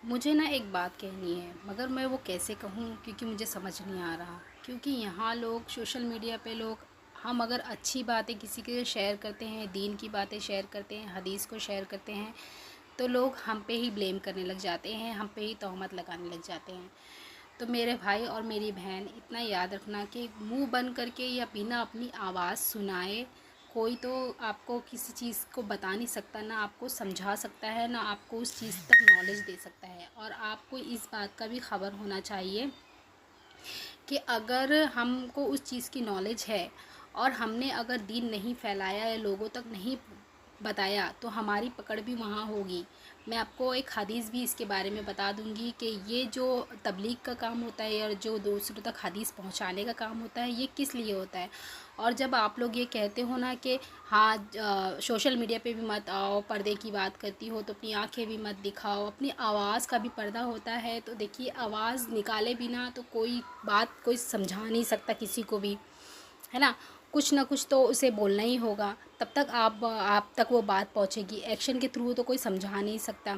मुझे ना एक बात कहनी है, मगर मैं वो कैसे कहूँ क्योंकि मुझे समझ नहीं आ रहा। क्योंकि यहाँ लोग सोशल मीडिया पे लोग, हम अगर अच्छी बातें किसी के शेयर करते हैं, दीन की बातें शेयर करते हैं, हदीस को शेयर करते हैं, तो लोग हम पे ही ब्लेम करने लग जाते हैं, हम पे ही तोहमत लगाने लग जाते हैं। तो मेरे भाई और मेरी बहन, इतना याद रखना कि मुंह बंद करके या बिना अपनी आवाज़ सुनाए कोई तो आपको किसी चीज़ को बता नहीं सकता, ना आपको समझा सकता है, ना आपको उस चीज़ तक नॉलेज दे सकता है। और आपको इस बात का भी ख़बर होना चाहिए कि अगर हमको उस चीज़ की नॉलेज है और हमने अगर दीन नहीं फैलाया या लोगों तक नहीं बताया, तो हमारी पकड़ भी वहाँ होगी। मैं आपको एक हदीस भी इसके बारे में बता दूंगी कि ये जो तबलीग का काम होता है और जो दूसरों तक हदीस पहुँचाने का काम होता है, ये किस लिए होता है। और जब आप लोग ये कहते हो ना कि हाँ, सोशल मीडिया पे भी मत आओ, पर्दे की बात करती हो तो अपनी आंखें भी मत दिखाओ, अपनी आवाज़ का भी पर्दा होता है। तो देखिए, आवाज़ निकाले बिना तो कोई बात कोई समझा नहीं सकता किसी को भी, है ना। कुछ ना कुछ तो उसे बोलना ही होगा, तब तक आप तक वो बात पहुंचेगी। एक्शन के थ्रू तो कोई समझा नहीं सकता।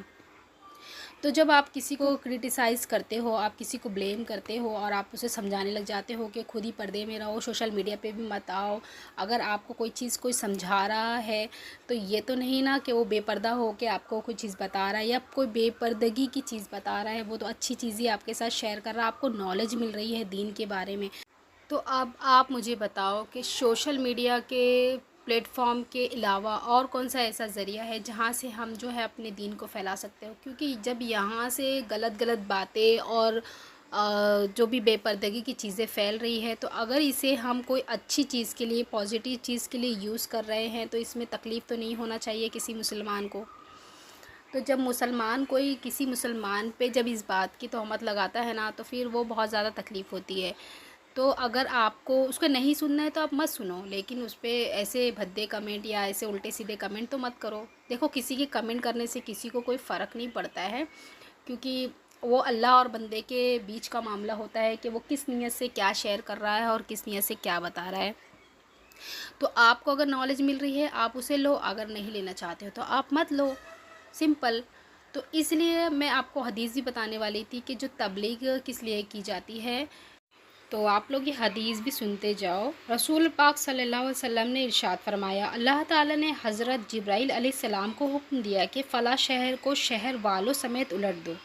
तो जब आप किसी को क्रिटिसाइज़ करते हो, आप किसी को ब्लेम करते हो और आप उसे समझाने लग जाते हो कि खुद ही पर्दे में रहो, सोशल मीडिया पे भी मत आओ, अगर आपको कोई चीज़ कोई समझा रहा है तो ये तो नहीं ना कि वो बेपर्दा हो के आपको कोई चीज़ बता रहा है या कोई बेपर्दगी की चीज़ बता रहा है। वो तो अच्छी चीज़ ही आपके साथ शेयर कर रहा है, आपको नॉलेज मिल रही है दीन के बारे में। तो अब आप मुझे बताओ कि सोशल मीडिया के प्लेटफॉर्म के अलावा और कौन सा ऐसा ज़रिया है जहाँ से हम जो है अपने दीन को फैला सकते हो। क्योंकि जब यहाँ से गलत गलत बातें और जो भी बेपर्दगी की चीज़ें फैल रही है, तो अगर इसे हम कोई अच्छी चीज़ के लिए, पॉजिटिव चीज़ के लिए यूज़ कर रहे हैं, तो इसमें तकलीफ़ तो नहीं होना चाहिए किसी मुसलमान को। तो जब मुसलमान कोई किसी मुसलमान पे जब इस बात की तोहमत लगाता है ना, तो फिर वो बहुत ज़्यादा तकलीफ़ होती है। तो अगर आपको उसका नहीं सुनना है तो आप मत सुनो, लेकिन उस पर ऐसे भद्दे कमेंट या ऐसे उल्टे सीधे कमेंट तो मत करो। देखो, किसी के कमेंट करने से किसी को कोई फ़र्क नहीं पड़ता है, क्योंकि वो अल्लाह और बंदे के बीच का मामला होता है कि वो किस नीयत से क्या शेयर कर रहा है और किस नीयत से क्या बता रहा है। तो आपको अगर नॉलेज मिल रही है आप उसे लो, अगर नहीं लेना चाहते हो तो आप मत लो, सिंपल। तो इसलिए मैं आपको हदीस भी बताने वाली थी कि जो तबलीग किस लिए की जाती है, तो आप लोग ये हदीस भी सुनते जाओ। रसूल पाक सल्लल्लाहु अलैहि वसल्लम ने इरशाद फरमाया, अल्लाह ताला ने हज़रत जिब्राइल अलैहिस्सलाम को हुक्म दिया कि फ़ला शहर को शहर वालों समेत उलट दो।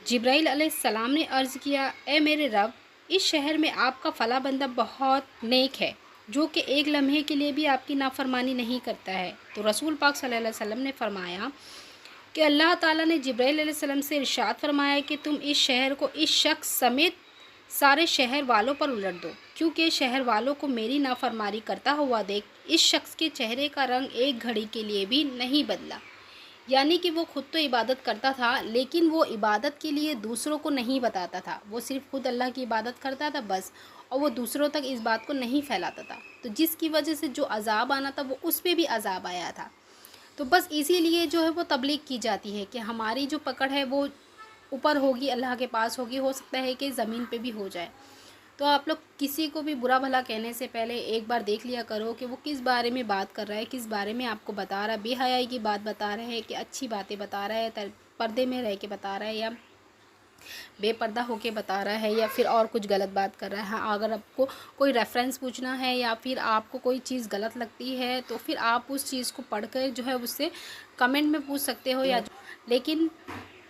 जिब्राइल अलैहिस्सलाम ने अर्ज़ किया, ए मेरे रब, इस शहर में आपका फ़ला बंदा बहुत नेक है, जो कि एक लम्हे के लिए भी आपकी नाफरमानी नहीं करता है। तो रसूल पाक सल्लल्लाहु अलैहि वसल्लम ने फरमाया कि अल्लाह ताला ने जिब्राइल अलैहिस्सलाम से इरशाद फरमाया कि तुम इस शहर को इस शख्स समेत सारे शहर वालों पर उलट दो, क्योंकि शहर वालों को मेरी नाफरमानी करता हुआ देख इस शख्स के चेहरे का रंग एक घड़ी के लिए भी नहीं बदला। यानी कि वो खुद तो इबादत करता था, लेकिन वो इबादत के लिए दूसरों को नहीं बताता था, वो सिर्फ खुद अल्लाह की इबादत करता था बस, और वो दूसरों तक इस बात को नहीं फैलाता था। तो जिसकी वजह से जो अजाब आना था वो उस पर भी अजाब आया था। तो बस इसीलिए जो है वो तबलीग की जाती है कि हमारी जो पकड़ है वो ऊपर होगी, अल्लाह के पास होगी, हो सकता है कि ज़मीन पे भी हो जाए। तो आप लोग किसी को भी बुरा भला कहने से पहले एक बार देख लिया करो कि वो किस बारे में बात कर रहा है, किस बारे में आपको बता रहा है, बेहयाई की बात बता रहा है कि अच्छी बातें बता रहा है, पर्दे में रह के बता रहा है या बेपर्दा होके बता रहा है, या फिर और कुछ गलत बात कर रहा है। हाँ, अगर आपको कोई रेफरेंस पूछना है या फिर आपको कोई चीज़ गलत लगती है तो फिर आप उस चीज़ को पढ़कर जो है उससे कमेंट में पूछ सकते हो, या लेकिन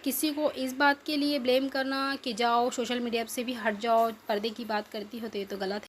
किसी को इस बात के लिए ब्लेम करना कि जाओ सोशल मीडिया से भी हट जाओ, पर्दे की बात करती हो, तो ये तो गलत है।